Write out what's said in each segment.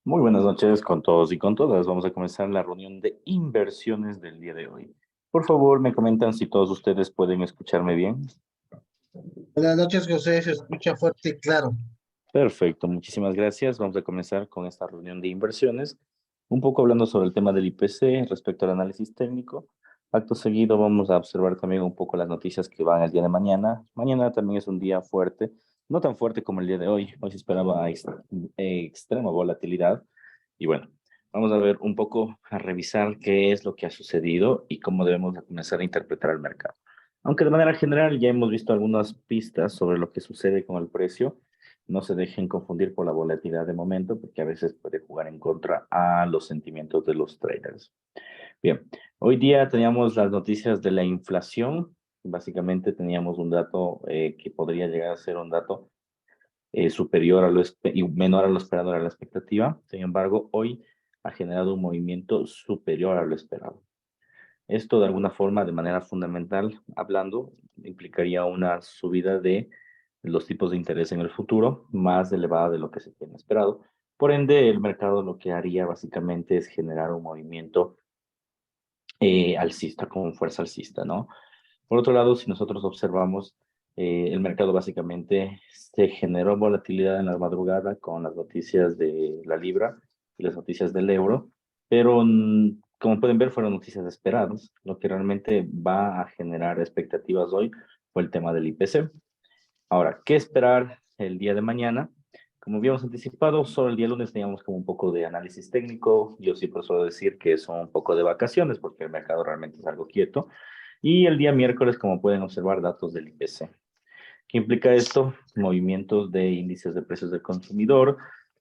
Muy buenas noches con todos y con todas. Vamos a comenzar la reunión de inversiones del día de hoy. Por favor, me comentan si todos ustedes pueden escucharme bien. Buenas noches, José. Se escucha fuerte y claro. Perfecto, muchísimas gracias. Vamos a comenzar con esta reunión de inversiones, un poco hablando sobre el tema del IPC respecto al análisis técnico. Acto seguido vamos a observar también un poco las noticias que van el día de mañana. Mañana también es un día fuerte, no tan fuerte como el día de hoy. Hoy se esperaba extrema volatilidad. Y bueno, vamos a ver un poco, a revisar qué es lo que ha sucedido y cómo debemos de comenzar a interpretar el mercado. Aunque de manera general ya hemos visto algunas pistas sobre lo que sucede con el precio, no se dejen confundir por la volatilidad de momento, porque a veces puede jugar en contra a los sentimientos de los traders. Bien, hoy día teníamos las noticias de la inflación. Básicamente teníamos un dato que podría llegar a ser un dato superior a y menor a lo esperado, a la expectativa. Sin embargo, hoy ha generado un movimiento superior a lo esperado. Esto, de alguna forma, de manera fundamental, hablando, implicaría una subida de los tipos de interés en el futuro más elevada de lo que se tiene esperado. Por ende, el mercado lo que haría básicamente es generar un movimiento alcista, con fuerza alcista, ¿no? Por otro lado, si nosotros observamos, el mercado básicamente se generó volatilidad en la madrugada con las noticias de la libra y las noticias del euro, pero como pueden ver, fueron noticias esperadas. Lo que realmente va a generar expectativas hoy fue el tema del IPC. Ahora, ¿qué esperar el día de mañana? Como habíamos anticipado, solo el día lunes teníamos como un poco de análisis técnico. Yo siempre suelo decir que son un poco de vacaciones porque el mercado realmente es algo quieto. Y el día miércoles, como pueden observar, datos del IPC. ¿Qué implica esto? Movimientos de índices de precios del consumidor,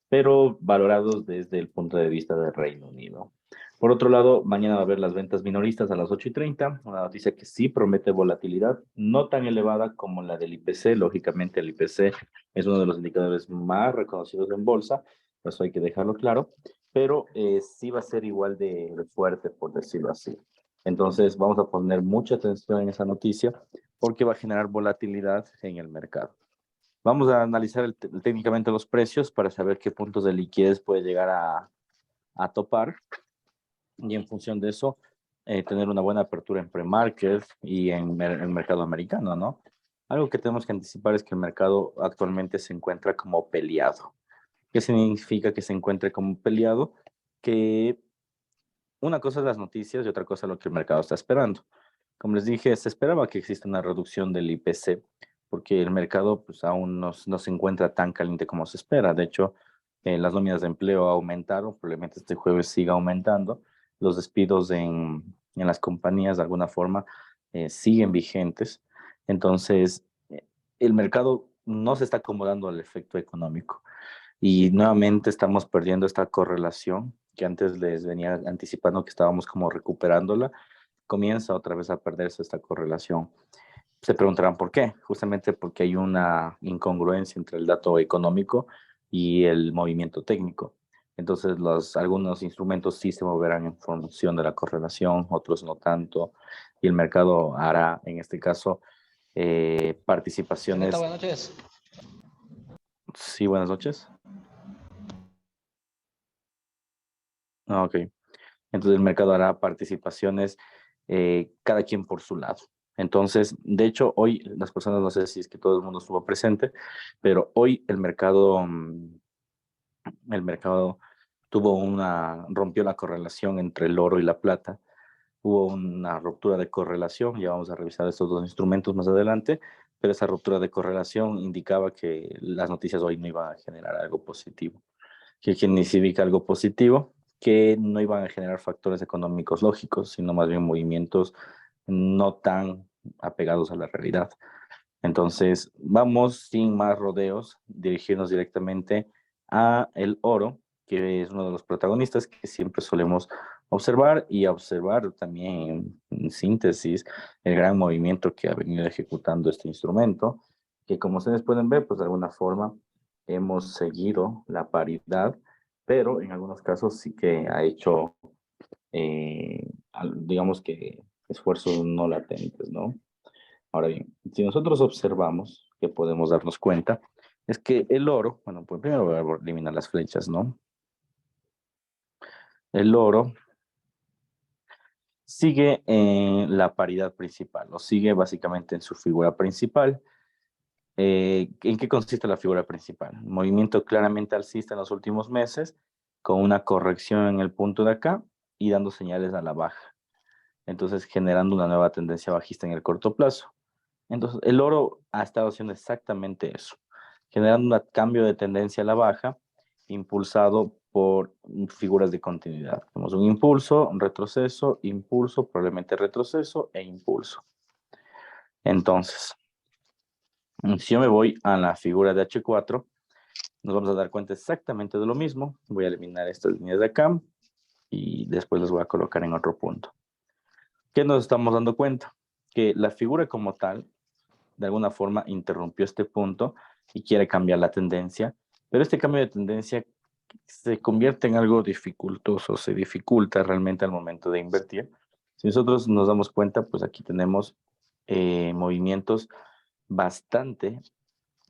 pero valorados desde el punto de vista del Reino Unido. Por otro lado, mañana va a haber las ventas minoristas a las 8:30, una noticia que sí promete volatilidad, no tan elevada como la del IPC. Lógicamente, el IPC es uno de los indicadores más reconocidos en bolsa, eso hay que dejarlo claro, pero sí va a ser igual de fuerte, por decirlo así. Entonces, vamos a poner mucha atención en esa noticia porque va a generar volatilidad en el mercado. Vamos a analizar técnicamente los precios para saber qué puntos de liquidez puede llegar a topar y en función de eso tener una buena apertura en pre-market y en el mercado americano, ¿no? Algo que tenemos que anticipar es que el mercado actualmente se encuentra como peleado. ¿Qué significa que se encuentre como peleado? Que una cosa es las noticias y otra cosa es lo que el mercado está esperando. Como les dije, se esperaba que exista una reducción del IPC porque el mercado pues, aún no se encuentra tan caliente como se espera. De hecho, las nóminas de empleo aumentaron, probablemente este jueves siga aumentando. Los despidos en las compañías de alguna forma siguen vigentes. Entonces, el mercado no se está acomodando al efecto económico. Y nuevamente estamos perdiendo esta correlación que antes les venía anticipando que estábamos como recuperándola. Comienza otra vez a perderse esta correlación. Se preguntarán por qué. Justamente porque hay una incongruencia entre el dato económico y el movimiento técnico. Entonces, algunos instrumentos sí se moverán en función de la correlación, otros no tanto. Y el mercado hará, en este caso, Señorita, participaciones. buenas noches. Sí, buenas noches. Ah, ok. Entonces el mercado hará participaciones, cada quien por su lado. Entonces, de hecho, hoy las personas, no sé si es que todo el mundo estuvo presente, pero hoy el mercado rompió la correlación entre el oro y la plata. Hubo una ruptura de correlación, ya vamos a revisar estos dos instrumentos más adelante, pero esa ruptura de correlación indicaba que las noticias hoy no iban a generar algo positivo. ¿Qué significa algo positivo? Que no iban a generar factores económicos lógicos, sino más bien movimientos no tan apegados a la realidad. Entonces, vamos sin más rodeos, dirigirnos directamente a el oro, que es uno de los protagonistas que siempre solemos observar y observar también en síntesis el gran movimiento que ha venido ejecutando este instrumento, que como ustedes pueden ver, pues de alguna forma hemos seguido la paridad, pero en algunos casos sí que ha hecho, digamos que esfuerzos no latentes, ¿no? Ahora bien, si nosotros observamos, que podemos darnos cuenta, es que el oro, bueno, pues primero voy a eliminar las flechas, ¿no? el oro sigue en la paridad principal, o sigue básicamente en su figura principal. ¿En qué consiste la figura principal? Movimiento claramente alcista en los últimos meses, con una corrección en el punto de acá y dando señales a la baja. Entonces, generando una nueva tendencia bajista en el corto plazo. Entonces, el oro ha estado haciendo exactamente eso, generando un cambio de tendencia a la baja, impulsado por figuras de continuidad. Tenemos un impulso, un retroceso, probablemente retroceso e impulso. Entonces, si yo me voy a la figura de H4, nos vamos a dar cuenta exactamente de lo mismo. Voy a eliminar estas líneas de acá y después las voy a colocar en otro punto. ¿Qué nos estamos dando cuenta? Que la figura como tal, de alguna forma, interrumpió este punto y quiere cambiar la tendencia, pero este cambio de tendencia se convierte en algo dificultoso, se dificulta realmente al momento de invertir. Si nosotros nos damos cuenta, pues aquí tenemos movimientos bastante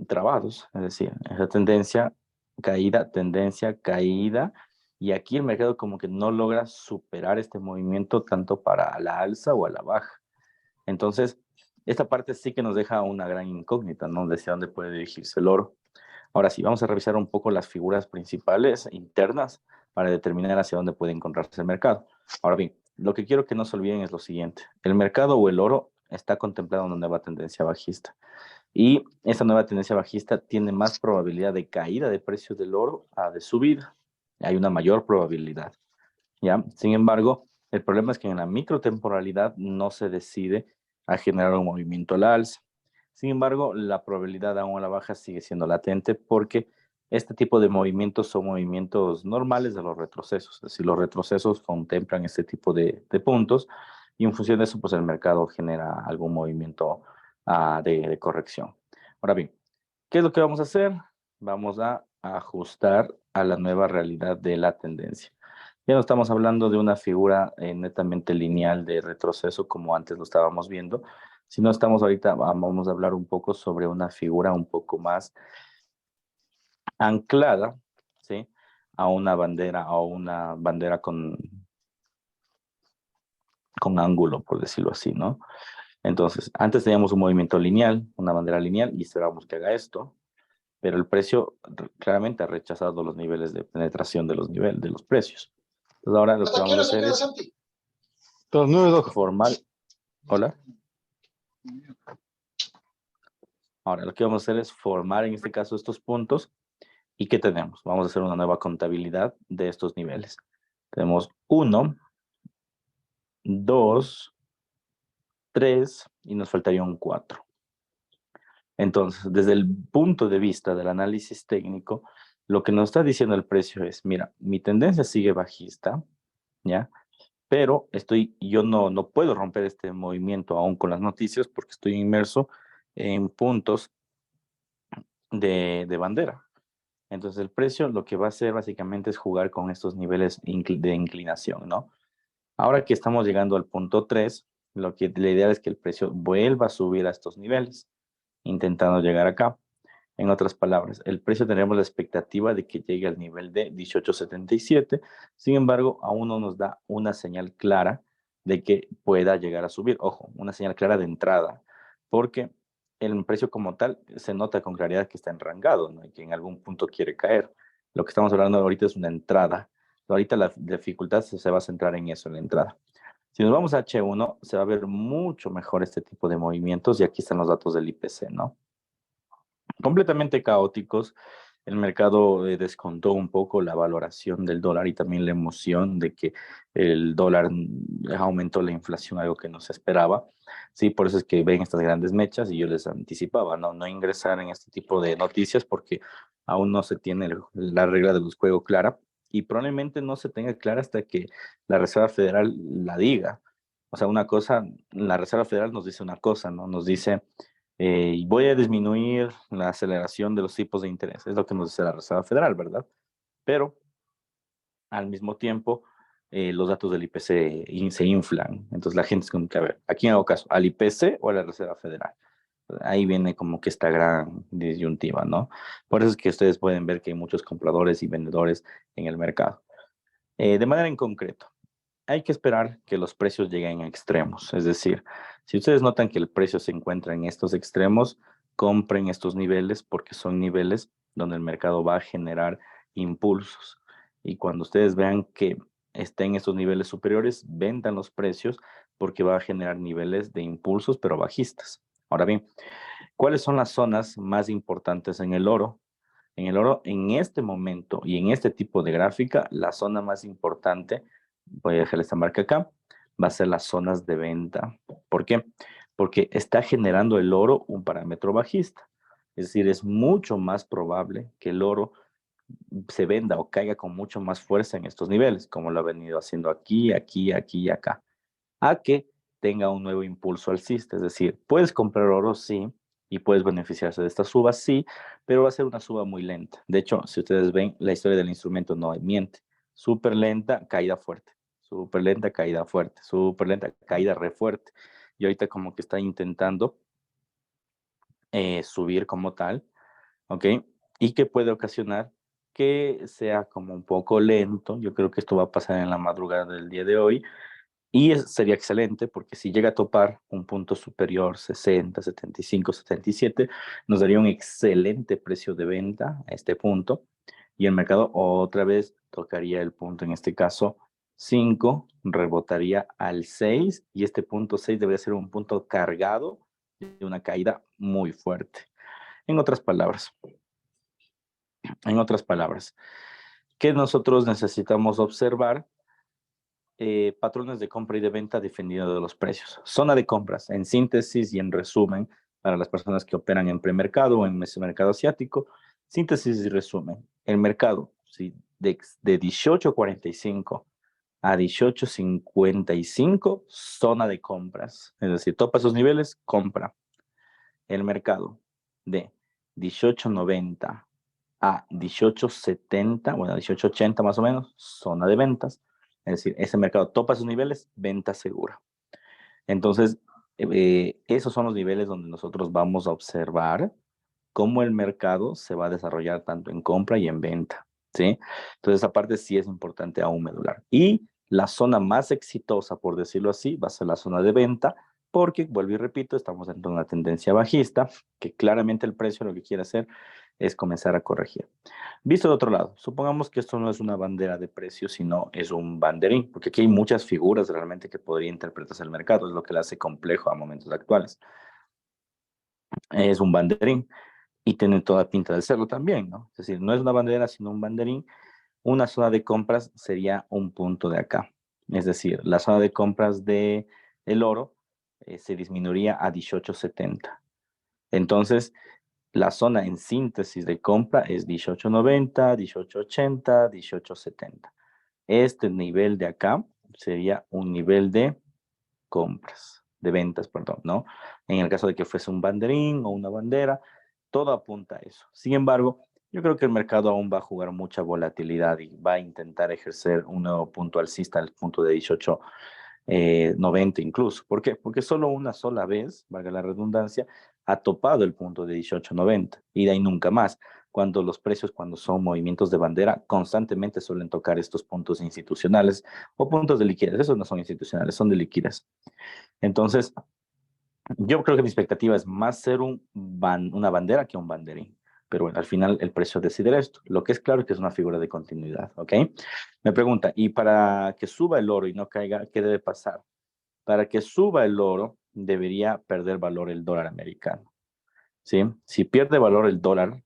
trabados, es decir, esa tendencia, caída, y aquí el mercado como que no logra superar este movimiento tanto para la alza o a la baja. Entonces, esta parte sí que nos deja una gran incógnita, ¿no? De hacia dónde puede dirigirse el oro. Ahora sí, vamos a revisar un poco las figuras principales internas para determinar hacia dónde puede encontrarse el mercado. Ahora bien, lo que quiero que no se olviden es lo siguiente. El mercado o el oro está contemplado en una nueva tendencia bajista. Y esa nueva tendencia bajista tiene más probabilidad de caída de precios del oro a de subida. Hay una mayor probabilidad, ¿ya? Sin embargo, el problema es que en la microtemporalidad no se decide a generar un movimiento al alza. Sin embargo, la probabilidad aún a la baja sigue siendo latente porque este tipo de movimientos son movimientos normales de los retrocesos. Es decir, los retrocesos contemplan este tipo de puntos y en función de eso, pues el mercado genera algún movimiento de corrección. Ahora bien, ¿qué es lo que vamos a hacer? Vamos a ajustar a la nueva realidad de la tendencia. Ya no estamos hablando de una figura netamente lineal de retroceso como antes lo estábamos viendo, sino estamos ahorita, vamos a hablar un poco sobre una figura un poco más anclada, ¿sí? A una bandera con ángulo, por decirlo así, ¿no? Entonces, antes teníamos un movimiento lineal, una bandera lineal, y esperábamos que haga esto, pero el precio claramente ha rechazado los niveles de penetración de los precios. Entonces, ahora lo que ¿Hasta qué vamos a hora se hacer queda es Santi? Las 9:02. formar, hola, ahora lo que vamos a hacer es formar en este caso estos puntos. ¿Y qué tenemos? Vamos a hacer una nueva contabilidad de estos niveles. Tenemos 1, 2, 3 y nos faltaría un 4. Entonces, desde el punto de vista del análisis técnico, lo que nos está diciendo el precio es, mira, mi tendencia sigue bajista, ¿ya? Pero yo no puedo romper este movimiento aún con las noticias porque estoy inmerso en puntos de bandera. Entonces el precio lo que va a hacer básicamente es jugar con estos niveles de inclinación, ¿no? Ahora que estamos llegando al punto 3, la idea es que el precio vuelva a subir a estos niveles, intentando llegar acá. En otras palabras, el precio tendremos la expectativa de que llegue al nivel de 18.77. Sin embargo, aún no nos da una señal clara de que pueda llegar a subir. Ojo, una señal clara de entrada, porque el precio como tal se nota con claridad que está enrangado, ¿no? Y que en algún punto quiere caer. Lo que estamos hablando ahorita es una entrada. Ahorita la dificultad se va a centrar en eso, en la entrada. Si nos vamos a H1, se va a ver mucho mejor este tipo de movimientos y aquí están los datos del IPC, ¿no? Completamente caóticos. El mercado descontó un poco la valoración del dólar y también la emoción de que el dólar aumentó la inflación, algo que no se esperaba. Sí, por eso es que ven estas grandes mechas y yo les anticipaba, no ingresar en este tipo de noticias porque aún no se tiene la regla del juego clara y probablemente no se tenga clara hasta que la Reserva Federal la diga. O sea, una cosa, la Reserva Federal nos dice una cosa, ¿no? Nos dice voy a disminuir la aceleración de los tipos de interés. Es lo que nos dice la Reserva Federal, ¿verdad? Pero al mismo tiempo, los datos del IPC se inflan. Entonces la gente es como que, a ver, ¿a quién hago caso? ¿Al IPC o a la Reserva Federal? Ahí viene como que esta gran disyuntiva, ¿no? Por eso es que ustedes pueden ver que hay muchos compradores y vendedores en el mercado. De manera en concreto, hay que esperar que los precios lleguen a extremos. Es decir, si ustedes notan que el precio se encuentra en estos extremos, compren estos niveles porque son niveles donde el mercado va a generar impulsos. Y cuando ustedes vean que está en estos niveles superiores, vendan los precios porque va a generar niveles de impulsos, pero bajistas. Ahora bien, ¿cuáles son las zonas más importantes en el oro? En el oro, en este momento y en este tipo de gráfica, la zona más importante, voy a dejar esta marca acá, va a ser las zonas de venta. ¿Por qué? Porque está generando el oro un parámetro bajista. Es decir, es mucho más probable que el oro se venda o caiga con mucho más fuerza en estos niveles, como lo ha venido haciendo aquí, aquí, aquí y acá, a que tenga un nuevo impulso alcista. Es decir, puedes comprar oro, sí, y puedes beneficiarse de esta suba, sí, pero va a ser una suba muy lenta. De hecho, si ustedes ven, la historia del instrumento no miente. Súper lenta, caída fuerte. Súper lenta, caída fuerte. Súper lenta, caída re fuerte. Y ahorita como que está intentando subir como tal, ¿ok? Y que puede ocasionar que sea como un poco lento. Yo creo que esto va a pasar en la madrugada del día de hoy. Y sería excelente porque si llega a topar un punto superior, 60, 75, 77, nos daría un excelente precio de venta a este punto. Y el mercado otra vez tocaría el punto, en este caso 5, rebotaría al 6 y este punto 6 debería ser un punto cargado de una caída muy fuerte. En otras palabras, ¿qué nosotros necesitamos observar? Patrones de compra y de venta defendiendo de los precios. Zona de compras, en síntesis y en resumen, para las personas que operan en premercado o en ese mercado asiático, síntesis y resumen. El mercado, ¿sí? De 18.45 a 18.55, zona de compras. Es decir, topa esos niveles, compra. El mercado de 18.90 a 18.70, bueno, 18.80 más o menos, zona de ventas. Es decir, ese mercado topa sus niveles, venta segura. Entonces, esos son los niveles donde nosotros vamos a observar cómo el mercado se va a desarrollar tanto en compra y en venta, ¿sí? Entonces, esa parte sí es importante aún medular. Y la zona más exitosa, por decirlo así, va a ser la zona de venta, porque, vuelvo y repito, estamos dentro de una tendencia bajista, que claramente el precio lo que quiere hacer es comenzar a corregir. Visto de otro lado, supongamos que esto no es una bandera de precio, sino es un banderín, porque aquí hay muchas figuras realmente que podría interpretarse el mercado, es lo que le hace complejo a momentos actuales. Es un banderín y tiene toda pinta de serlo también, ¿no? Es decir, no es una bandera, sino un banderín. Una zona de compras sería un punto de acá. Es decir, la zona de compras de el oro se disminuiría a 18.70. Entonces, la zona en síntesis de compra es 18.90, 18.80, 18.70. Este nivel de acá sería un nivel de compras, de ventas, perdón, ¿no? En el caso de que fuese un banderín o una bandera, todo apunta a eso. Sin embargo, yo creo que el mercado aún va a jugar mucha volatilidad y va a intentar ejercer un nuevo punto alcista al punto de 18.90 incluso. ¿Por qué? Porque solo una sola vez, valga la redundancia, ha topado el punto de 18.90 y de ahí nunca más. Cuando los precios, cuando son movimientos de bandera, constantemente suelen tocar estos puntos institucionales o puntos de liquidez. Esos no son institucionales, son de liquidez. Entonces, yo creo que mi expectativa es más ser una bandera que un banderín. Pero bueno, al final el precio decide esto. Lo que es claro es que es una figura de continuidad, ¿ok? Me pregunta, ¿y para que suba el oro y no caiga, qué debe pasar? Para que suba el oro, debería perder valor el dólar americano, ¿sí? Si pierde valor el dólar,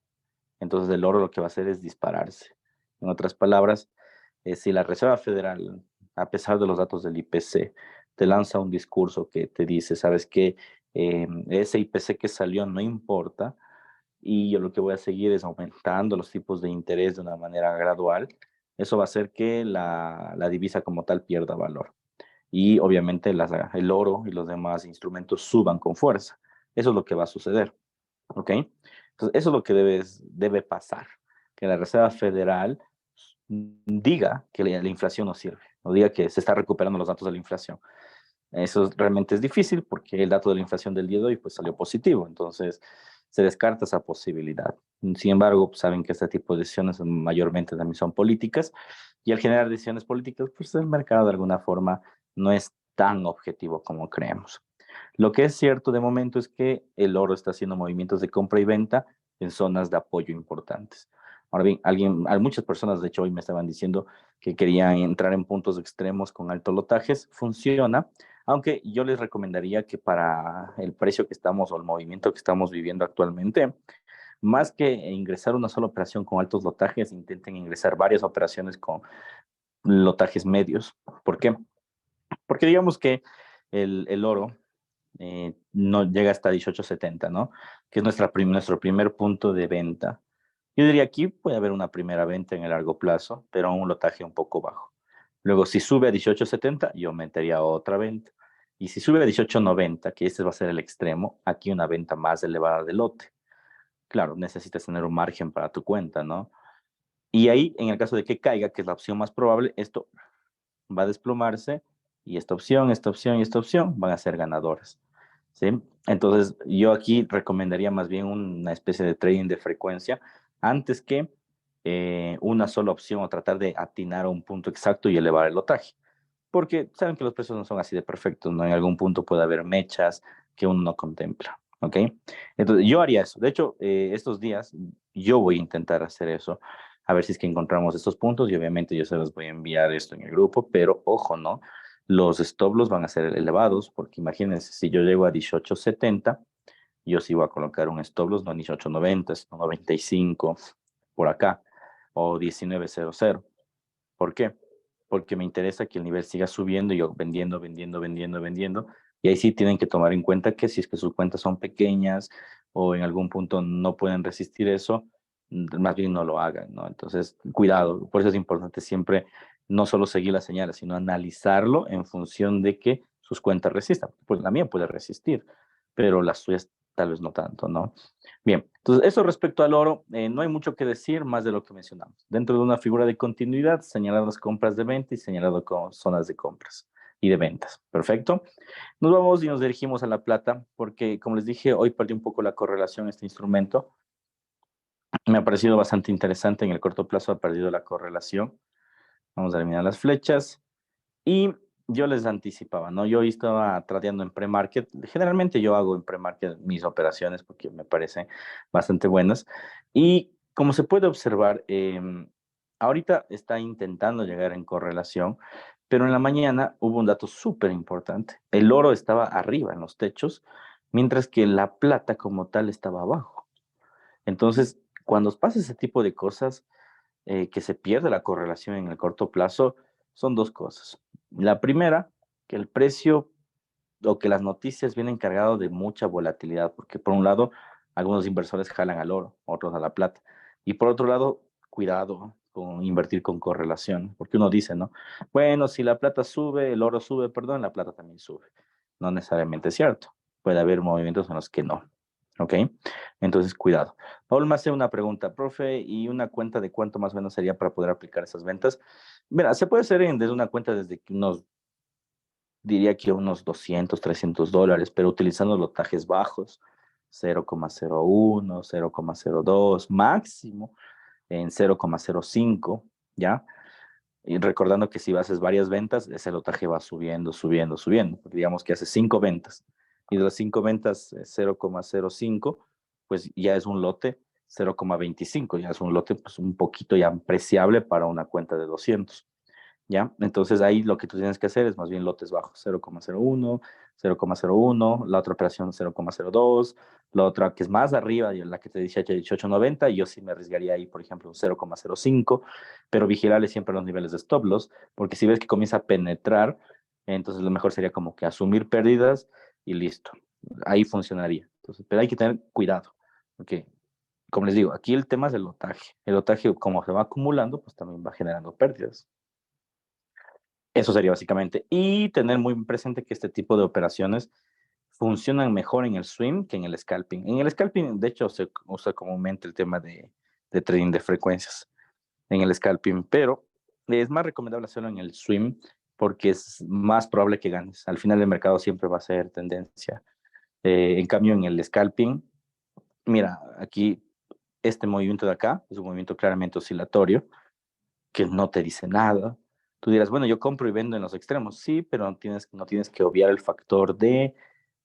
entonces el oro lo que va a hacer es dispararse. En otras palabras, si la Reserva Federal, a pesar de los datos del IPC, te lanza un discurso que te dice, ¿sabes qué? Ese IPC que salió no importa y yo lo que voy a seguir es aumentando los tipos de interés de una manera gradual. Eso va a hacer que la divisa como tal pierda valor. Y obviamente el oro y los demás instrumentos suban con fuerza. Eso es lo que va a suceder. ¿Ok? Entonces, eso es lo que debe pasar. Que la Reserva Federal diga que la inflación no sirve, o diga que se está recuperando los datos de la inflación. Eso realmente es difícil porque el dato de la inflación del día de hoy pues salió positivo, entonces se descarta esa posibilidad. Sin embargo, saben que este tipo de decisiones mayormente también son políticas Y al generar decisiones políticas, pues el mercado de alguna forma no es tan objetivo como creemos. Lo que es cierto de momento es que el oro está haciendo movimientos de compra y venta en zonas de apoyo importantes. Ahora bien, muchas personas, de hecho, hoy me estaban diciendo que querían entrar en puntos extremos con altos lotajes. Funciona, aunque yo les recomendaría que para el precio que estamos o el movimiento que estamos viviendo actualmente, más que ingresar una sola operación con altos lotajes, intenten ingresar varias operaciones con lotajes medios. ¿Por qué? Porque digamos que el oro no llega hasta 18.70, ¿no? Que es nuestro primer punto de venta. Yo diría aquí puede haber una primera venta en el largo plazo, pero a un lotaje un poco bajo. Luego, si sube a 18.70, yo metería otra venta. Y si sube a 18.90, que este va a ser el extremo, aquí una venta más elevada de lote. Claro, necesitas tener un margen para tu cuenta, ¿no? Y ahí, en el caso de que caiga, que es la opción más probable, esto va a desplomarse y esta opción, esta opción y esta opción van a ser ganadoras. ¿Sí? Entonces, yo aquí recomendaría más bien una especie de trading de frecuencia antes que una sola opción o tratar de atinar a un punto exacto y elevar el lotaje. Porque saben que los precios no son así de perfectos, ¿no? En algún punto puede haber mechas que uno no contempla, ¿ok? Entonces, yo haría eso. De hecho, estos días yo voy a intentar hacer eso, a ver si es que encontramos estos puntos y obviamente yo se los voy a enviar esto en el grupo, pero ojo, ¿no? Los stop loss van a ser elevados porque imagínense, si yo llego a 18.70, yo sí voy a colocar un stop loss, no en 18.90, sino 95 por acá, o 19.00. ¿Por qué? Porque me interesa que el nivel siga subiendo y yo vendiendo, vendiendo, vendiendo, vendiendo. Y ahí sí tienen que tomar en cuenta que si es que sus cuentas son pequeñas o en algún punto no pueden resistir eso, más bien no lo hagan, ¿no? Entonces, cuidado. Por eso es importante siempre no solo seguir las señales, sino analizarlo en función de que sus cuentas resistan. Pues la mía puede resistir, pero las suyas tal vez no tanto, ¿no? Bien, entonces eso respecto al oro, no hay mucho que decir más de lo que mencionamos. Dentro de una figura de continuidad, señalado las compras de venta y señalado con zonas de compras y de ventas. Perfecto. Nos vamos y nos dirigimos a la plata porque, como les dije, hoy perdí un poco la correlación este instrumento. Me ha parecido bastante interesante. En el corto plazo ha perdido la correlación. Vamos a eliminar las flechas. Y yo les anticipaba, ¿no? Yo estaba tradeando en pre-market. Generalmente yo hago en pre-market mis operaciones porque me parecen bastante buenas. Y como se puede observar, ahorita está intentando llegar en correlación, pero en la mañana hubo un dato súper importante. El oro estaba arriba en los techos, mientras que la plata como tal estaba abajo. Entonces, cuando pasa ese tipo de cosas, que se pierde la correlación en el corto plazo, son dos cosas. La primera, que el precio o que las noticias vienen cargadas de mucha volatilidad, porque por un lado, algunos inversores jalan al oro, otros a la plata. Y por otro lado, cuidado con invertir con correlación, porque uno dice, ¿no? Bueno, si la plata sube, el oro sube, perdón, la plata también sube. No necesariamente es cierto. Puede haber movimientos en los que no. ¿Ok? Entonces, cuidado. Paul me hace una pregunta, profe, ¿y una cuenta de cuánto más o menos sería para poder aplicar esas ventas? Mira, se puede hacer desde una cuenta desde unos, diría que unos 200, $300, pero utilizando lotajes bajos, 0,01, 0,02, máximo en 0,05, ¿ya? Y recordando que si haces varias ventas, ese lotaje va subiendo, subiendo, subiendo. Digamos que haces 5 ventas y de las 5 ventas 0,05, pues ya es un lote 0,25, ya es un lote pues un poquito ya apreciable para una cuenta de 200. ¿Ya? Entonces ahí lo que tú tienes que hacer es más bien lotes bajos, 0,01, 0,01, la otra operación 0,02, la otra que es más arriba, la que te dice 18.90, yo sí me arriesgaría ahí, por ejemplo, un 0,05, pero vigilarle siempre los niveles de stop loss, porque si ves que comienza a penetrar, entonces lo mejor sería como que asumir pérdidas y listo. Ahí funcionaría. Entonces, pero hay que tener cuidado, porque como les digo, aquí el tema es el lotaje. El lotaje, como se va acumulando, pues también va generando pérdidas. Eso sería básicamente. Y tener muy presente que este tipo de operaciones funcionan mejor en el swing que en el scalping. En el scalping, de hecho, se usa comúnmente el tema de trading de frecuencias en el scalping, pero es más recomendable hacerlo en el swing porque es más probable que ganes. Al final el mercado siempre va a ser tendencia. En cambio, en el scalping, mira, aquí este movimiento de acá es un movimiento claramente oscilatorio que no te dice nada. Tú dirás, bueno, yo compro y vendo en los extremos. Sí, pero no tienes que obviar el factor de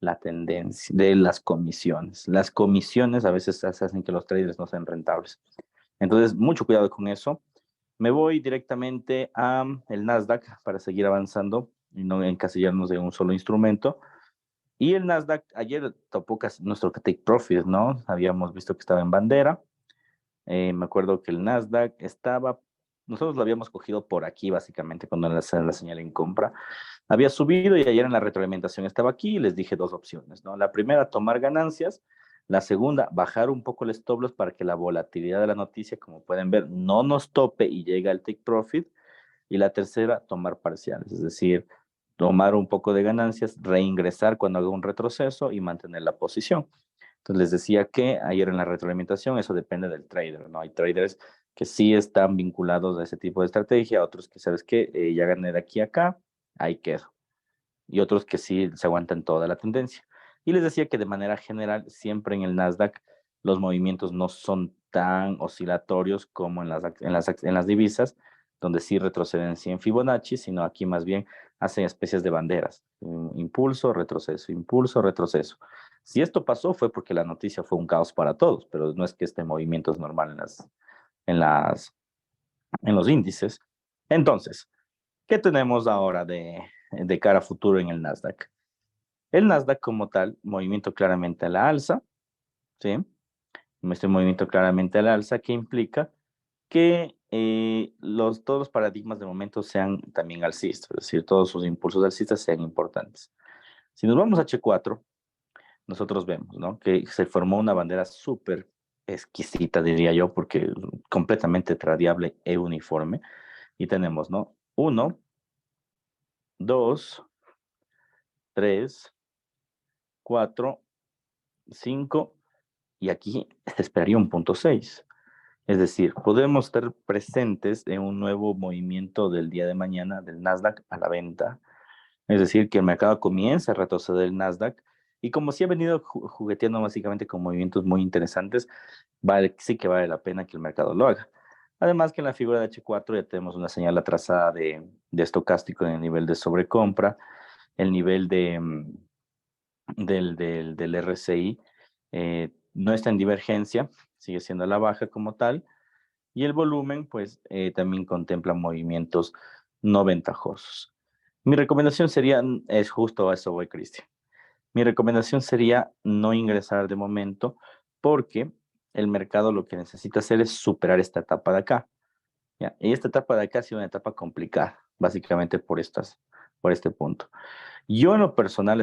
la tendencia, de las comisiones. Las comisiones a veces hacen que los traders no sean rentables. Entonces, mucho cuidado con eso. Me voy directamente a el Nasdaq para seguir avanzando y no encasillarnos de un solo instrumento. Y el Nasdaq ayer topó casi nuestro take profit, ¿no? Habíamos visto que estaba en bandera. Me acuerdo que el Nasdaq estaba, nosotros lo habíamos cogido por aquí básicamente cuando era la señal en compra. Había subido y ayer en la retroalimentación estaba aquí y les dije dos opciones, ¿no? La primera, tomar ganancias. La segunda, bajar un poco el stop loss para que la volatilidad de la noticia, como pueden ver, no nos tope y llegue al take profit. Y la tercera, tomar parciales, es decir, tomar un poco de ganancias, reingresar cuando haga un retroceso y mantener la posición. Entonces les decía que ayer en la retroalimentación eso depende del trader, ¿no? Hay traders que sí están vinculados a ese tipo de estrategia, otros que, ¿sabes qué? Ya gané de aquí a acá, ahí quedo. Y otros que sí se aguantan toda la tendencia. Y les decía que de manera general, siempre en el Nasdaq, los movimientos no son tan oscilatorios como en las divisas, donde sí retroceden 100 Fibonacci, sino aquí más bien hacen especies de banderas. Impulso, retroceso, impulso, retroceso. Si esto pasó fue porque la noticia fue un caos para todos, pero no es que este movimiento es normal en, las, en los índices. Entonces, ¿qué tenemos ahora de cara a futuro en el Nasdaq? El Nasdaq como tal, movimiento claramente a la alza, ¿sí? Este movimiento claramente a la alza que implica que todos los paradigmas de momento sean también alcistas, es decir, todos sus impulsos alcistas sean importantes. Si nos vamos a H4, nosotros vemos, ¿no? Que se formó una bandera súper exquisita, diría yo, porque completamente tradiable e uniforme. Y tenemos, ¿no? 1, 2, 3, 4, 5, y aquí se esperaría un punto 6. Es decir, podemos estar presentes en un nuevo movimiento del día de mañana del Nasdaq a la venta. Es decir, que el mercado comienza a retroceder el Nasdaq y como si ha venido jugueteando básicamente con movimientos muy interesantes, sí que vale la pena que el mercado lo haga. Además que en la figura de H4 ya tenemos una señal atrasada de estocástico en el nivel de sobrecompra, el nivel del RSI no está en divergencia, sigue siendo a la baja como tal, y el volumen pues también contempla movimientos no ventajosos. Mi recomendación sería, es justo a eso voy, Cristian. Mi recomendación sería no ingresar de momento porque el mercado lo que necesita hacer es superar esta etapa de acá. ¿Ya? Y esta etapa de acá ha sido una etapa complicada, básicamente por este punto. Yo en lo personal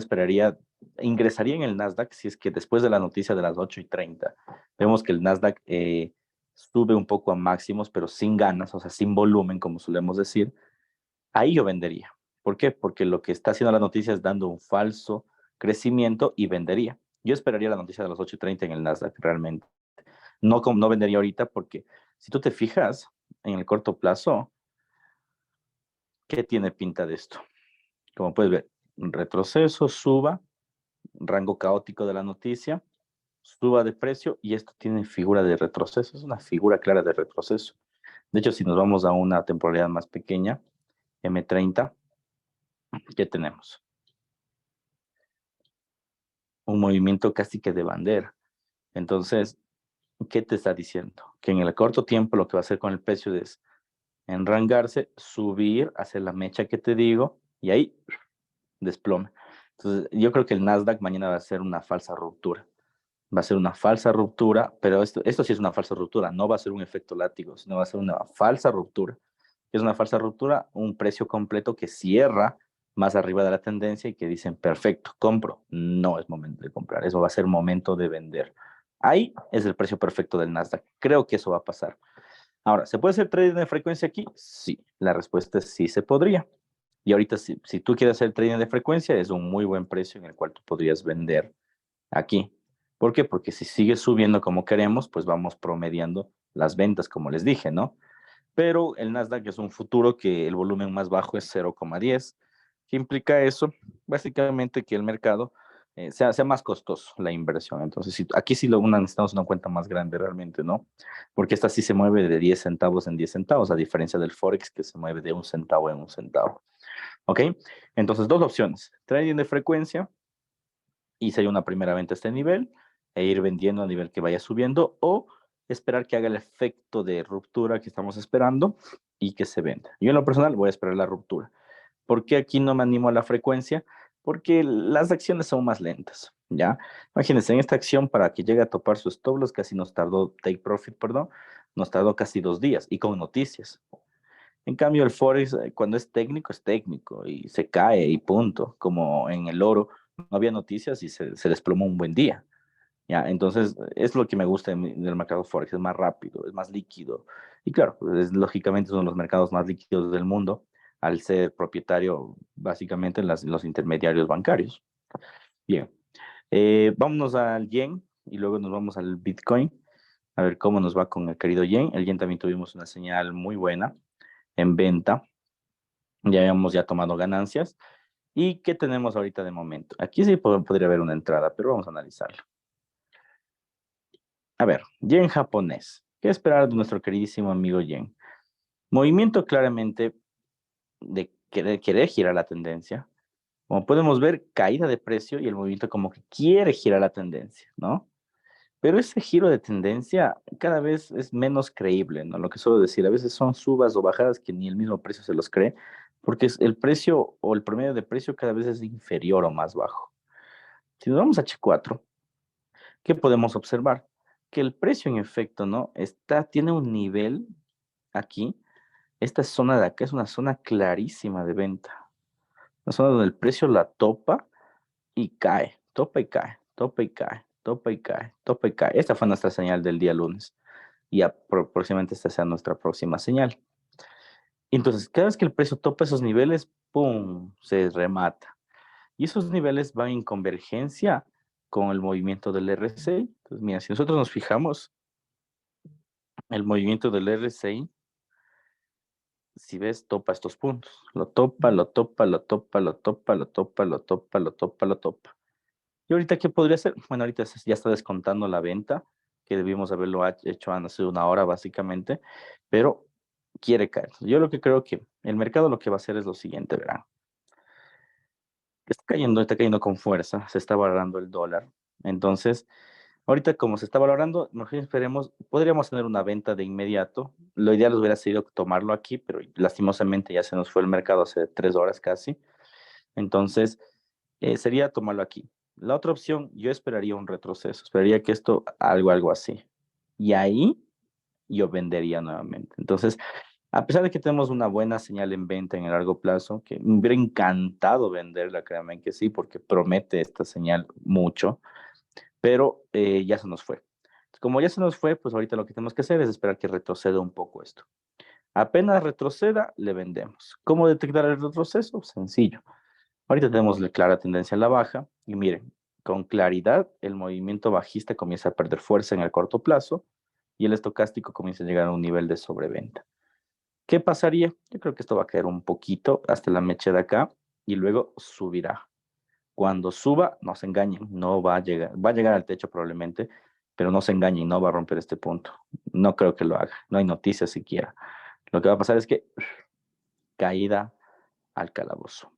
ingresaría en el Nasdaq si es que después de la noticia de las 8:30 vemos que el Nasdaq sube un poco a máximos, pero sin ganas, o sea, sin volumen, como solemos decir, ahí yo vendería. ¿Por qué? Porque lo que está haciendo la noticia es dando un falso crecimiento y vendería. Yo esperaría la noticia de las 8:30 en el Nasdaq, realmente. No vendería ahorita porque si tú te fijas en el corto plazo, ¿qué tiene pinta de esto? Como puedes ver, un retroceso, suba, rango caótico de la noticia, suba de precio y esto tiene figura de retroceso, es una figura clara de retroceso. De hecho, si nos vamos a una temporalidad más pequeña, M30, ¿qué tenemos? Un movimiento casi que de bandera. Entonces, ¿qué te está diciendo? Que en el corto tiempo lo que va a hacer con el precio es enrangarse, subir, hacer la mecha que te digo y ahí desplome. Entonces, yo creo que el Nasdaq mañana va a ser una falsa ruptura. Va a ser una falsa ruptura, pero esto sí es una falsa ruptura, no va a ser un efecto látigo, sino va a ser una falsa ruptura. Es una falsa ruptura, un precio completo que cierra más arriba de la tendencia y que dicen, perfecto, compro. No es momento de comprar, eso va a ser momento de vender. Ahí es el precio perfecto del Nasdaq. Creo que eso va a pasar. Ahora, ¿se puede hacer trading de frecuencia aquí? Sí, la respuesta es sí se podría. Y ahorita, si tú quieres hacer trading de frecuencia, es un muy buen precio en el cual tú podrías vender aquí. ¿Por qué? Porque si sigue subiendo como queremos, pues vamos promediando las ventas, como les dije, ¿no? Pero el Nasdaq es un futuro que el volumen más bajo es 0,10. ¿Qué implica eso? Básicamente que el mercado sea más costoso la inversión. Entonces, aquí sí necesitamos una cuenta más grande realmente, ¿no? Porque esta sí se mueve de 10 centavos en 10 centavos, a diferencia del Forex que se mueve de 1 centavo en 1 centavo. ¿Ok? Entonces, dos opciones. Trading de frecuencia y sería una primera venta a este nivel e ir vendiendo a nivel que vaya subiendo o esperar que haga el efecto de ruptura que estamos esperando y que se venda. Yo en lo personal voy a esperar la ruptura. ¿Por qué aquí no me animo a la frecuencia? Porque las acciones son más lentas, ¿ya? Imagínense, en esta acción para que llegue a topar su stop loss casi nos tardó, take profit, perdón, nos tardó casi 2 días y con noticias. En cambio, el Forex, cuando es técnico y se cae y punto. Como en el oro, no había noticias y se desplomó un buen día. ¿Ya? Entonces, es lo que me gusta del mercado Forex, es más rápido, es más líquido. Y claro, pues, lógicamente son los mercados más líquidos del mundo, al ser propietario básicamente los intermediarios bancarios. Bien, vámonos al yen y luego nos vamos al Bitcoin, a ver cómo nos va con el querido yen. El yen también tuvimos una señal muy buena en venta, ya habíamos tomado ganancias. ¿Y qué tenemos ahorita de momento? Aquí sí podría haber una entrada, pero vamos a analizarlo. A ver, yen japonés. ¿Qué esperar de nuestro queridísimo amigo yen? Movimiento claramente de querer girar la tendencia. Como podemos ver, caída de precio y el movimiento como que quiere girar la tendencia, ¿no? Pero ese giro de tendencia cada vez es menos creíble, ¿no? Lo que suelo decir, a veces son subas o bajadas que ni el mismo precio se los cree, porque el precio o el promedio de precio cada vez es inferior o más bajo. Si nos vamos a H4, ¿qué podemos observar? Que el precio en efecto, ¿no? Tiene un nivel aquí. Esta zona de acá es una zona clarísima de venta. Una zona donde el precio la topa y cae, topa y cae, topa y cae, topa y cae, topa y cae. Esta fue nuestra señal del día lunes. Y próximamente esta sea nuestra próxima señal. Entonces, cada vez que el precio topa esos niveles, ¡pum!, se remata. Y esos niveles van en convergencia con el movimiento del RSI. Entonces, mira, si nosotros nos fijamos, el movimiento del RSI, si ves, topa estos puntos. Lo topa, lo topa, lo topa, lo topa, lo topa, lo topa, lo topa, lo topa. ¿Y ahorita qué podría hacer? Bueno, ahorita ya está descontando la venta, que debimos haberlo hecho hace 1 hora básicamente, pero quiere caer. Yo lo que creo que el mercado lo que va a hacer es lo siguiente, verán. Está cayendo con fuerza, se está valorando el dólar. Entonces, ahorita como se está valorando, mejor esperemos, podríamos tener una venta de inmediato. Lo ideal hubiera sido tomarlo aquí, pero lastimosamente ya se nos fue el mercado hace 3 horas casi. Entonces, sería tomarlo aquí. La otra opción, yo esperaría un retroceso, esperaría que esto, algo así. Y ahí yo vendería nuevamente. Entonces, a pesar de que tenemos una buena señal en venta en el largo plazo, que me hubiera encantado venderla, créanme que sí, porque promete esta señal mucho, pero ya se nos fue. Como ya se nos fue, pues ahorita lo que tenemos que hacer es esperar que retroceda un poco esto. Apenas retroceda, le vendemos. ¿Cómo detectar el retroceso? Sencillo. Ahorita tenemos la clara tendencia a la baja y miren, con claridad el movimiento bajista comienza a perder fuerza en el corto plazo y el estocástico comienza a llegar a un nivel de sobreventa. ¿Qué pasaría? Yo creo que esto va a caer un poquito hasta la mecha de acá y luego subirá. Cuando suba, no se engañen, no va a llegar al techo probablemente, pero no se engañen, no va a romper este punto. No creo que lo haga, no hay noticias siquiera. Lo que va a pasar es que caída al calabozo.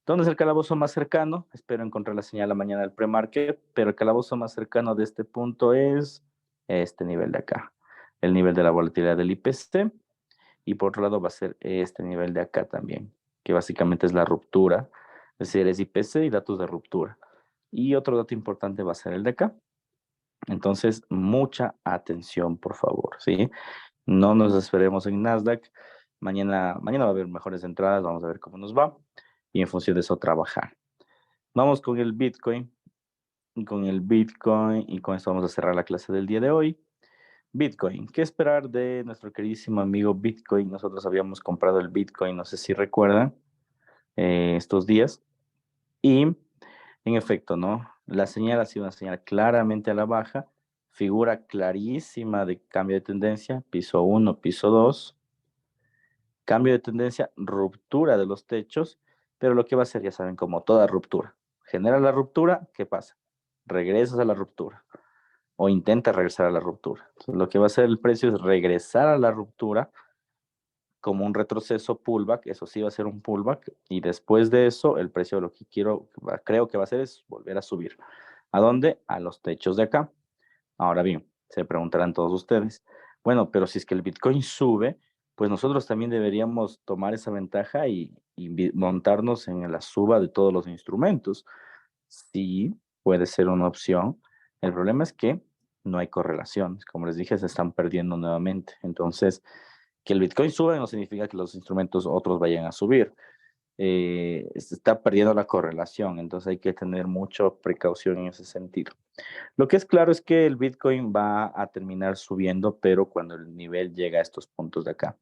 ¿Dónde es el calabozo más cercano? Espero encontrar la señal la mañana del pre-market, pero el calabozo más cercano de este punto es este nivel de acá, el nivel de la volatilidad del IPC, y por otro lado va a ser este nivel de acá también, que básicamente es la ruptura, es decir, es IPC y datos de ruptura. Y otro dato importante va a ser el de acá. Entonces, mucha atención, por favor, ¿sí? No nos esperemos en Nasdaq. Mañana va a haber mejores entradas, vamos a ver cómo nos va y en función de eso trabajar. Vamos con el Bitcoin. Y con esto vamos a cerrar la clase del día de hoy. Bitcoin, ¿qué esperar de nuestro queridísimo amigo Bitcoin? Nosotros habíamos comprado el Bitcoin, no sé si recuerdan, estos días. Y en efecto, ¿no? La señal ha sido una señal claramente a la baja, figura clarísima de cambio de tendencia, piso 1, piso 2, cambio de tendencia, ruptura de los techos, pero lo que va a ser, ya saben, como toda ruptura. Genera la ruptura, ¿qué pasa? Regresas a la ruptura o intenta regresar a la ruptura. Entonces, lo que va a hacer el precio es regresar a la ruptura como un retroceso pullback, eso sí va a ser un pullback, y después de eso el precio lo que creo que va a hacer es volver a subir. ¿A dónde? A los techos de acá. Ahora bien, se preguntarán todos ustedes, bueno, pero si es que el Bitcoin sube, pues nosotros también deberíamos tomar esa ventaja y montarnos en la suba de todos los instrumentos. Sí, puede ser una opción. El problema es que no hay correlaciones. Como les dije, se están perdiendo nuevamente. Entonces, que el Bitcoin sube no significa que los instrumentos otros vayan a subir. Se está perdiendo la correlación, entonces hay que tener mucha precaución en ese sentido. Lo que es claro es que el Bitcoin va a terminar subiendo, pero cuando el nivel llega a estos puntos de acá.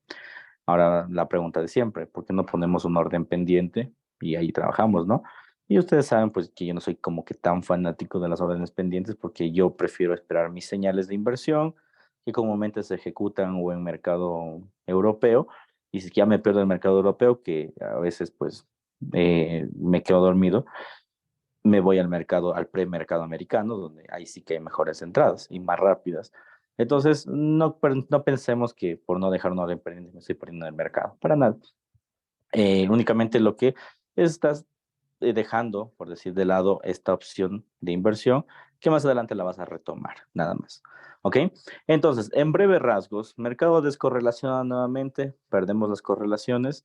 Ahora, la pregunta de siempre, ¿por qué no ponemos un orden pendiente y ahí trabajamos, no? Y ustedes saben, pues, que yo no soy como que tan fanático de las órdenes pendientes porque yo prefiero esperar mis señales de inversión que comúnmente se ejecutan o en mercado europeo. Y si ya me pierdo el mercado europeo, que a veces, pues, me quedo dormido, me voy al mercado, al premercado americano, donde ahí sí que hay mejores entradas y más rápidas. Entonces, no pensemos que por no dejar una orden pendiente me estoy perdiendo el mercado, para nada. Únicamente lo que estás dejando, por decir de lado, esta opción de inversión, que más adelante la vas a retomar, nada más. ¿Ok? Entonces, en breves rasgos, mercado descorrelacionado nuevamente, perdemos las correlaciones,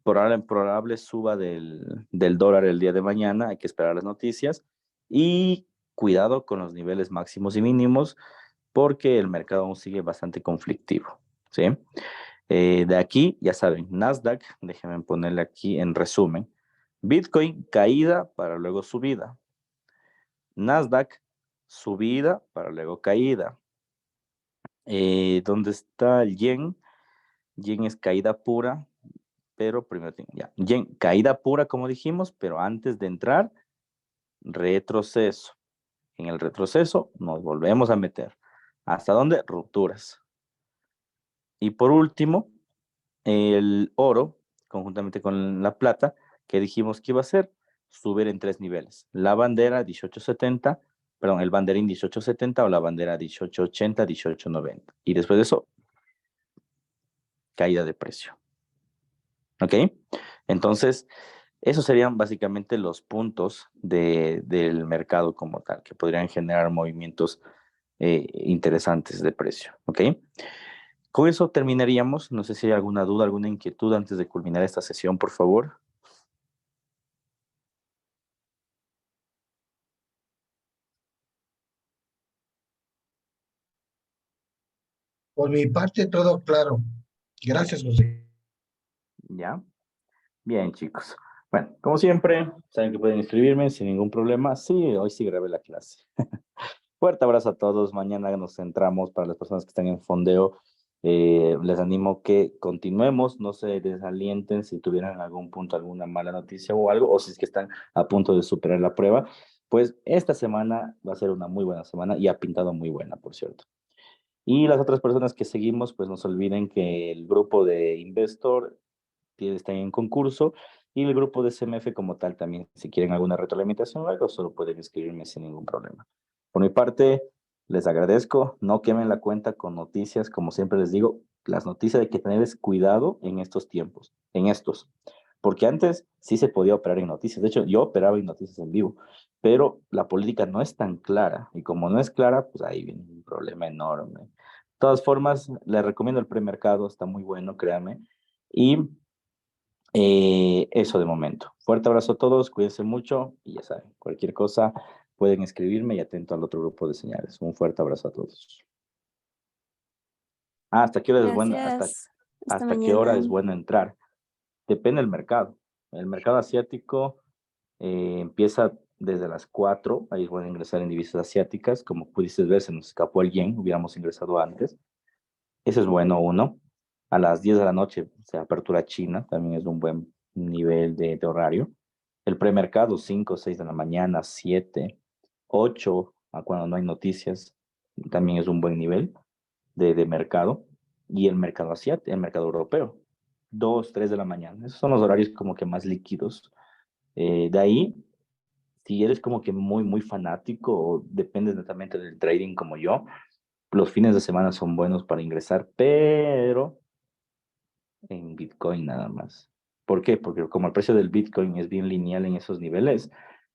probable suba del dólar el día de mañana, hay que esperar las noticias y cuidado con los niveles máximos y mínimos porque el mercado aún sigue bastante conflictivo, ¿sí? De aquí, ya saben, Nasdaq, déjenme ponerle aquí en resumen, Bitcoin caída para luego subida, Nasdaq subida para luego caída. ¿Dónde está el yen? Yen es caída pura, pero primero ya, yen, caída pura como dijimos, pero antes de entrar, retroceso. En el retroceso nos volvemos a meter. ¿Hasta dónde? Rupturas. Y por último, el oro, conjuntamente con la plata, que dijimos que iba a ser, subir en 3 niveles. La bandera 1870, perdón, el banderín 1870 o la bandera 1880, 1890. Y después de eso, caída de precio. ¿Ok? Entonces, esos serían básicamente los puntos del mercado como tal, que podrían generar movimientos interesantes de precio. ¿Ok? Con eso terminaríamos. No sé si hay alguna duda, alguna inquietud antes de culminar esta sesión, por favor. Por mi parte, todo claro. Gracias, José. ¿Ya? Bien, chicos. Bueno, como siempre, saben que pueden escribirme sin ningún problema. Sí, hoy sí grabé la clase. Fuerte abrazo a todos. Mañana nos centramos para las personas que están en fondeo. Les animo que continuemos, no se desalienten si tuvieran en algún punto alguna mala noticia o algo, o si es que están a punto de superar la prueba. Pues esta semana va a ser una muy buena semana y ha pintado muy buena, por cierto. Y las otras personas que seguimos, pues no se olviden que el grupo de Investor está en concurso y el grupo de CMF como tal también, si quieren alguna retroalimentación o algo, solo pueden escribirme sin ningún problema. Por mi parte, les agradezco, no quemen la cuenta con noticias, como siempre les digo, las noticias hay que tener cuidado en estos tiempos, en estos, porque antes sí se podía operar en noticias, de hecho yo operaba en noticias en vivo, pero la política no es tan clara y como no es clara, pues ahí viene un problema enorme. De todas formas, les recomiendo el premercado, está muy bueno, créanme, y eso de momento. Fuerte abrazo a todos, cuídense mucho y ya saben, cualquier cosa pueden escribirme y atento al otro grupo de señales. Un fuerte abrazo a todos. ¿Hasta qué hora es bueno? Gracias. Hasta ¿Hasta qué hora mañana. es bueno entrar? Depende del mercado. El mercado asiático empieza desde las 4, ahí es bueno ingresar en divisas asiáticas. Como pudiste ver, se nos escapó el yen, hubiéramos ingresado antes. Eso es bueno, uno. A las 10 de la noche se apertura China, también es un buen nivel de horario. El premercado, 5 6 de la mañana, 7 8 a cuando no hay noticias, también es un buen nivel de mercado. Y el mercado asiático, el mercado europeo, 2 3 de la mañana. Esos son los horarios como que más líquidos. De ahí, si eres como que muy fanático o dependes netamente del trading como yo, los fines de semana son buenos para ingresar, pero en Bitcoin nada más. ¿Por qué? Porque como el precio del Bitcoin es bien lineal en esos niveles,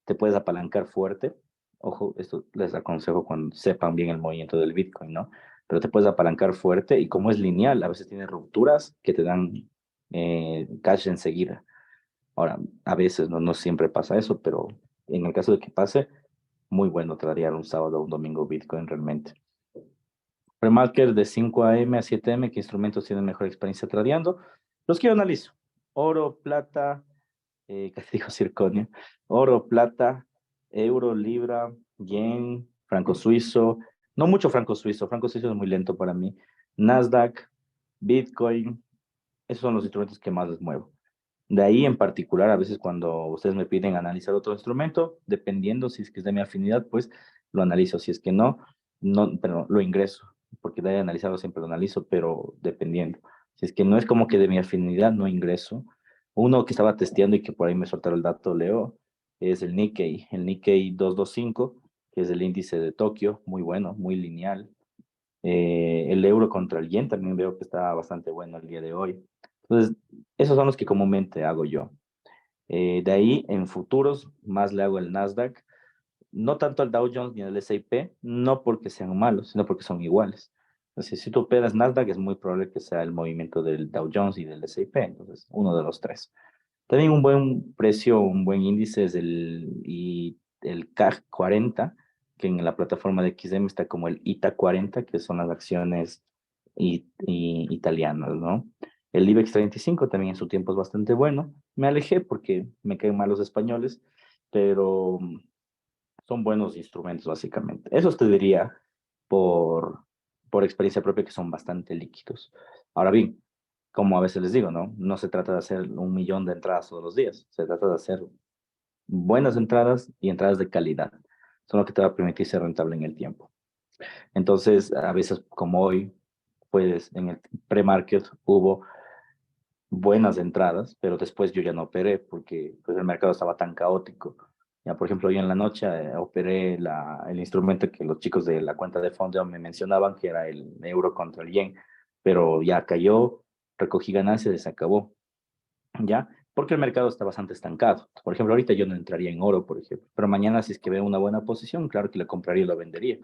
te puedes apalancar fuerte. Ojo, esto les aconsejo cuando sepan bien el movimiento del Bitcoin, ¿no? Pero te puedes apalancar fuerte y como es lineal, a veces tiene rupturas que te dan cash enseguida. Ahora, a veces no siempre pasa eso, pero en el caso de que pase, muy bueno tradear un sábado o un domingo Bitcoin realmente. Premarket de 5 a.m. a 7 a.m., ¿qué instrumentos tienen mejor experiencia tradeando? Los que yo analizo. Oro, plata, casi digo circonio. Oro, plata, euro, libra, yen, franco suizo. No mucho franco suizo es muy lento para mí. Nasdaq, Bitcoin, esos son los instrumentos que más les muevo. De ahí en particular, a veces cuando ustedes me piden analizar otro instrumento, dependiendo si es que es de mi afinidad, pues lo analizo. Si es que no, pero lo ingreso, porque de ahí analizarlo siempre lo analizo, pero dependiendo. Si es que no es como que de mi afinidad, no ingreso. Uno que estaba testeando y que por ahí me soltaron el dato, Leo, es el Nikkei 225, que es el índice de Tokio, muy bueno, muy lineal. El euro contra el yen también veo que está bastante bueno el día de hoy. Entonces, esos son los que comúnmente hago yo. De ahí, en futuros, más le hago el Nasdaq. No tanto al Dow Jones ni al S&P, no porque sean malos, sino porque son iguales. Entonces, si tú operas Nasdaq, es muy probable que sea el movimiento del Dow Jones y del S&P, entonces uno de los tres. También un buen precio, un buen índice es el CAC 40, que en la plataforma de XM está como el ITA 40, que son las acciones italianas, ¿no? El IBEX 35 también en su tiempo es bastante bueno. Me alejé porque me caen mal los españoles, pero son buenos instrumentos básicamente. Eso te diría por experiencia propia que son bastante líquidos. Ahora bien, como a veces les digo, ¿no? No se trata de hacer 1 millón de entradas todos los días, se trata de hacer buenas entradas y entradas de calidad. Son lo que te va a permitir ser rentable en el tiempo. Entonces, a veces como hoy, pues en el pre-market hubo buenas entradas, pero después yo ya no operé porque pues, el mercado estaba tan caótico. Ya, por ejemplo, hoy en la noche operé el instrumento que los chicos de la cuenta de fondo me mencionaban, que era el euro contra el yen, pero ya cayó, recogí ganancias y se acabó, ¿ya? Porque el mercado está bastante estancado. Por ejemplo, ahorita yo no entraría en oro, por ejemplo, pero mañana si es que veo una buena posición, claro que la compraría y la vendería.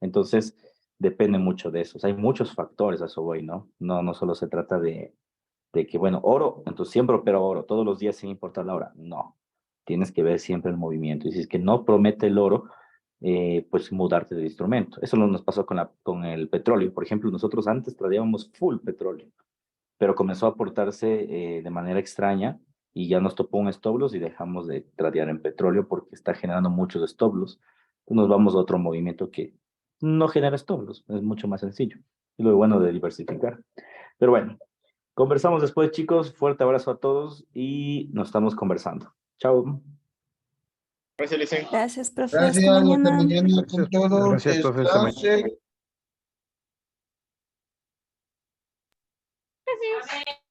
Entonces, depende mucho de eso. O sea, hay muchos factores a eso voy, ¿no? No solo se trata de que, bueno, oro, entonces siempre opero oro, todos los días sin importar la hora. No, tienes que ver siempre el movimiento. Y si es que no promete el oro, pues mudarte de instrumento. Eso no nos pasó con el petróleo. Por ejemplo, nosotros antes tradeábamos full petróleo, pero comenzó a aportarse de manera extraña y ya nos topó un stop loss y dejamos de tradear en petróleo porque está generando muchos stop loss. Nos vamos a otro movimiento que no genera stop loss, es mucho más sencillo. Es lo bueno de diversificar. Pero bueno, conversamos después, chicos. Fuerte abrazo a todos y nos estamos conversando. Chao. Gracias, Licen. Gracias, profe. Hasta Gracias, nos mañana. estamos viendo con Gracias, todo. gracias, profe. Hasta mañana. Descanse. Gracias.